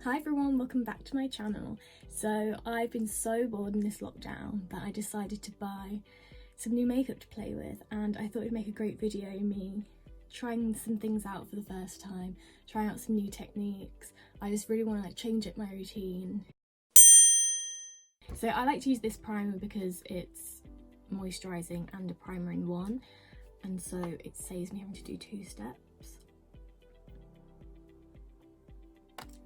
Hi everyone, welcome back to my channel. So I've been so bored in this lockdown that I decided to buy some new makeup to play with, and I thought it'd make a great video, me trying some things out for the first time, trying out some new techniques. I just really want to change up my routine. So I like to use this primer because it's moisturising and a primer in one, and so it saves me having to do 2 steps.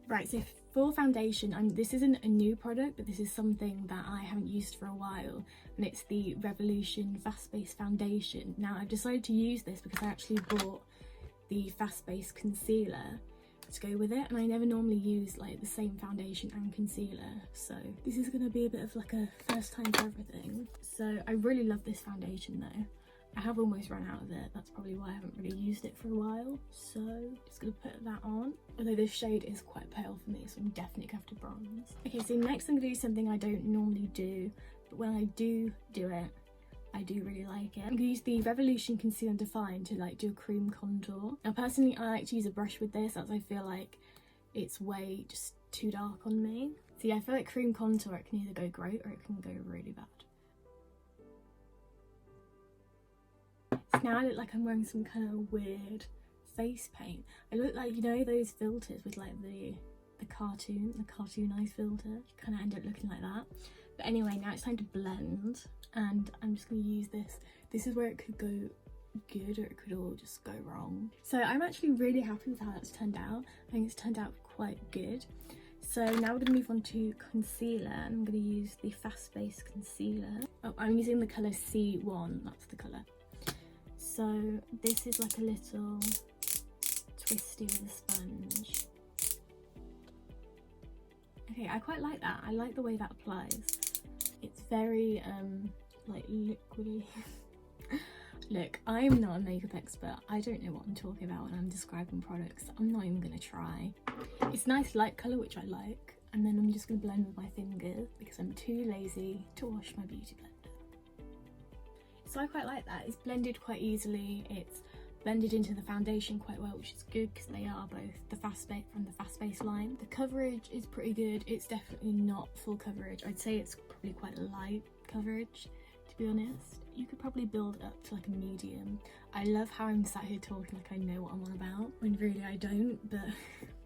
Right, so for foundation, this isn't a new product, but this is something that I haven't used for a while, and it's the Revolution Fast Base Foundation. Now I've decided to use this because I actually bought the Fast Base concealer to go with it, and I never normally use like the same foundation and concealer, so this is going to be a bit of like a first time for everything. So I really love this foundation though. I have almost run out of it, that's probably why I haven't really used it for a while, so just gonna put that on. Although this shade is quite pale for me, so I'm definitely gonna have to bronze. Okay, so next I'm gonna do something I don't normally do, but when I do it, I do really like it. I'm gonna use the Revolution Conceal and Define to like do a cream contour. Now personally I like to use a brush with this, as I feel like it's way just too dark on me. So yeah, I feel like cream contour, it can either go great or it can go really bad. So now I look like I'm wearing some kind of weird face paint. I look like, you know, those filters with like the cartoonized filter. You kind of end up looking like that. But anyway, now it's time to blend, and I'm just going to use this. This is where it could go good or it could all just go wrong. So I'm actually really happy with how that's turned out. I think it's turned out quite good. So now we're going to move on to concealer, and I'm going to use the Fast Base concealer. Oh, I'm using the colour C1, that's the colour. So this is like a little twisty with a sponge. Okay, I quite like that. I like the way that applies. It's very like liquidy. Look, I'm not a makeup expert. I don't know what I'm talking about when I'm describing products. I'm not even gonna try. It's nice light colour, which I like, and then I'm just gonna blend with my fingers because I'm too lazy to wash my beauty blender. So I quite like that. It's blended quite easily. It's blended into the foundation quite well, which is good because they are both the Fast Base from the Fast Base line. The coverage is pretty good. It's definitely not full coverage. I'd say it's probably quite a light coverage, to be honest. You could probably build up to like a medium. I love how I'm sat here talking like I know what I'm on about, when really I don't, but...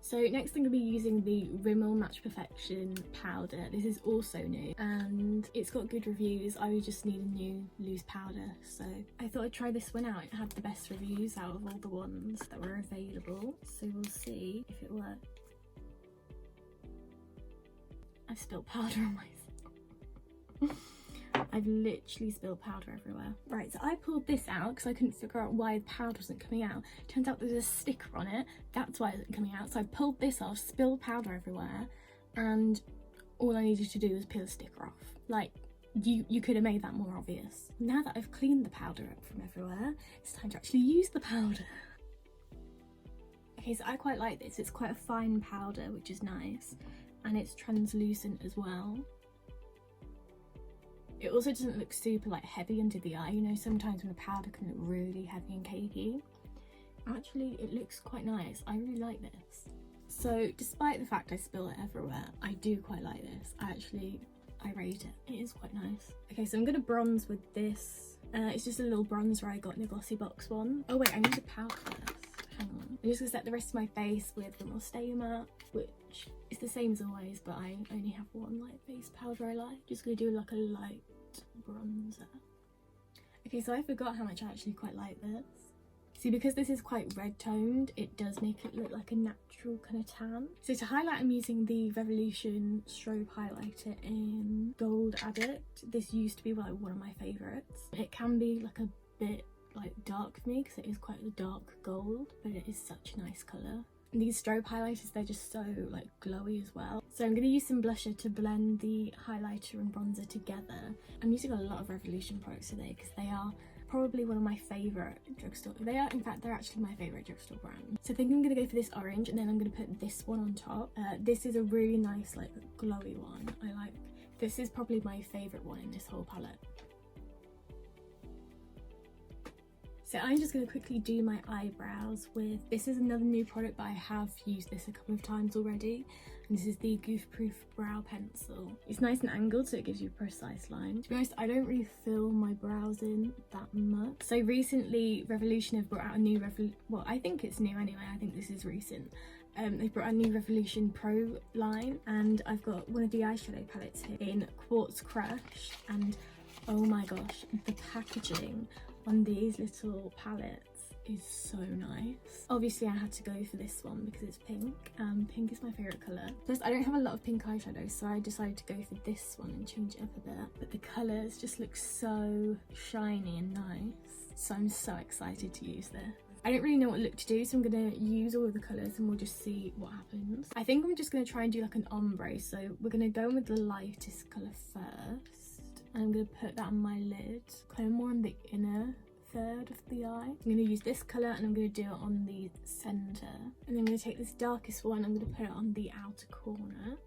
So next I'm going to be using the Rimmel Match Perfection powder. This is also new and it's got good reviews. I just need a new loose powder, so I thought I'd try this one out. It had the best reviews out of all the ones that were available, so we'll see if it works. I've spilled powder on myself. I've literally spilled powder everywhere. Right, so I pulled this out because I couldn't figure out why the powder wasn't coming out. Turns out there's a sticker on it, that's why it isn't coming out. So I pulled this off, spilled powder everywhere, and all I needed to do was peel the sticker off. Like, you could have made that more obvious. Now that I've cleaned the powder up from everywhere, it's time to actually use the powder. Okay, so I quite like this. It's quite a fine powder, which is nice, and it's translucent as well. It also doesn't look super like heavy under the eye. You know, sometimes when a powder can look really heavy and cakey. Actually, it looks quite nice. I really like this. So despite the fact I spill it everywhere, I do quite like this. I rate it. It is quite nice. Okay, so I'm gonna bronze with this. It's just a little bronzer I got in the Glossy Box one. Oh wait, I need a powder first. Hang on. I'm just gonna set the rest of my face with the Stay Matte, which is the same as always, but I only have one light face powder I like. Just gonna do like a light bronzer. Okay, so I forgot how much I actually quite like this. See, because this is quite red toned, it does make it look like a natural kind of tan. So to highlight, I'm using the Revolution Strobe Highlighter in Gold Addict. This used to be like one of my favourites. It can be like a bit like dark for me because it is quite a dark gold, but it is such a nice colour. And these strobe highlighters, they're just so like glowy as well. So I'm going to use some blusher to blend the highlighter and bronzer together. I'm using a lot of Revolution products today because they are probably one of my favourite drugstore. In fact, they're actually my favourite drugstore brand. So I think I'm going to go for this orange, and then I'm going to put this one on top. This is a really nice like glowy one. This is probably my favourite one in this whole palette. So I'm just going to quickly do my eyebrows with, this is another new product, but I have used this a couple of times already. And this is the Goof Proof Brow Pencil. It's nice and angled, so it gives you a precise line. To be honest, I don't really fill my brows in that much. So recently, Revolution have brought out a new well, I think it's new anyway, I think this is recent. They've brought out a new Revolution Pro line, and I've got one of the eyeshadow palettes here in Quartz Crush, and oh my gosh, the packaging on these little palettes is so nice. Obviously I had to go for this one because it's pink. Pink is my favourite colour. Plus I don't have a lot of pink eyeshadow, so I decided to go for this one and change it up a bit. But the colours just look so shiny and nice. So I'm so excited to use this. I don't really know what look to do, so I'm going to use all of the colours and we'll just see what happens. I think I'm just going to try and do like an ombre, so we're going to go in with the lightest colour first. And I'm going to put that on my lid, kind of more on the inner third of the eye. I'm going to use this colour and I'm going to do it on the centre. And then I'm going to take this darkest one, I'm going to put it on the outer corner.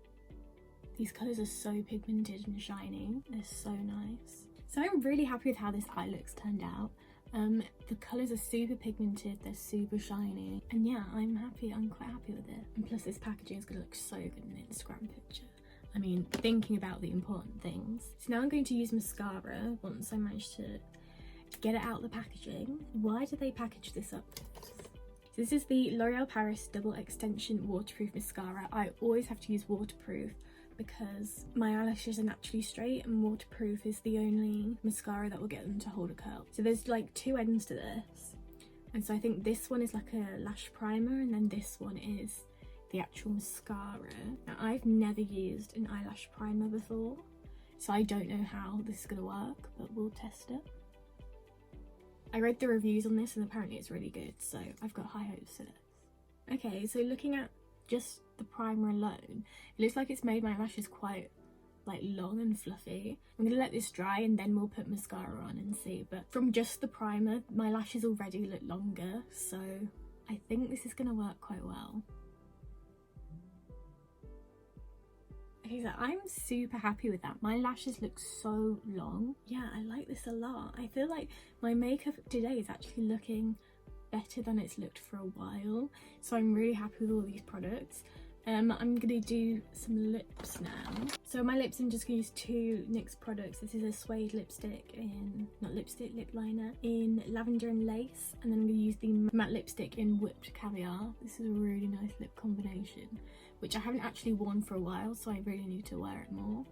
These colours are so pigmented and shiny. They're so nice. So I'm really happy with how this eye looks turned out. The colours are super pigmented, they're super shiny. And yeah, I'm quite happy with it. And plus this packaging is going to look so good in the Instagram picture. I mean, thinking about the important things. So now I'm going to use mascara once I manage to get it out of the packaging. Why do they package this up? So this is the L'Oreal Paris Double Extension Waterproof Mascara. I always have to use waterproof because my eyelashes are naturally straight, and waterproof is the only mascara that will get them to hold a curl. So there's like two ends to this. And so I think this one is like a lash primer, and then this one is the actual mascara. Now I've never used an eyelash primer before, so I don't know how this is gonna work, but we'll test it. I read the reviews on this and apparently it's really good, so I've got high hopes for this. Okay, so looking at just the primer alone, it looks like it's made my lashes quite like long and fluffy. I'm gonna let this dry and then we'll put mascara on and see, but from just the primer, my lashes already look longer, so I think this is gonna work quite well. Okay, so I'm super happy with that. My lashes look so long. Yeah, I like this a lot. I feel like my makeup today is actually looking better than it's looked for a while. So I'm really happy with all these products. I'm gonna do some lips now. So my lips, I'm just gonna use two NYX products. This is a suede lipstick lip liner in Lavender and Lace. And then I'm gonna use the matte lipstick in Whipped Caviar. This is a really nice lip combination, which I haven't actually worn for a while, so I really need to wear it more.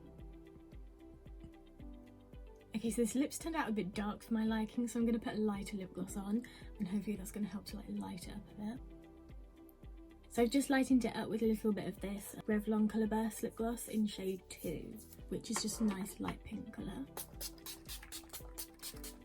Okay, so this lip's turned out a bit dark for my liking, so I'm going to put a lighter lip gloss on, and hopefully that's going to help to like light it up a bit. So I've just lightened it up with a little bit of this Revlon Colourburst lip gloss in shade 2, which is just a nice light pink colour.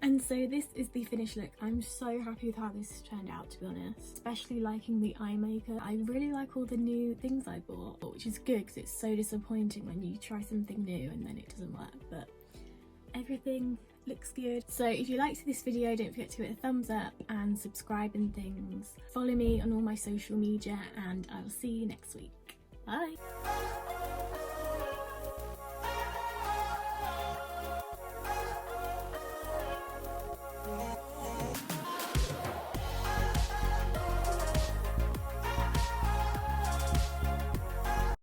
And so this is the finished look. I'm so happy with how this turned out, to be honest. Especially liking the eye makeup. I really like all the new things I bought, which is good because it's so disappointing when you try something new and then it doesn't work, but everything looks good. So if you liked this video, don't forget to hit a thumbs up and subscribe and things. Follow me on all my social media and I'll see you next week. Bye!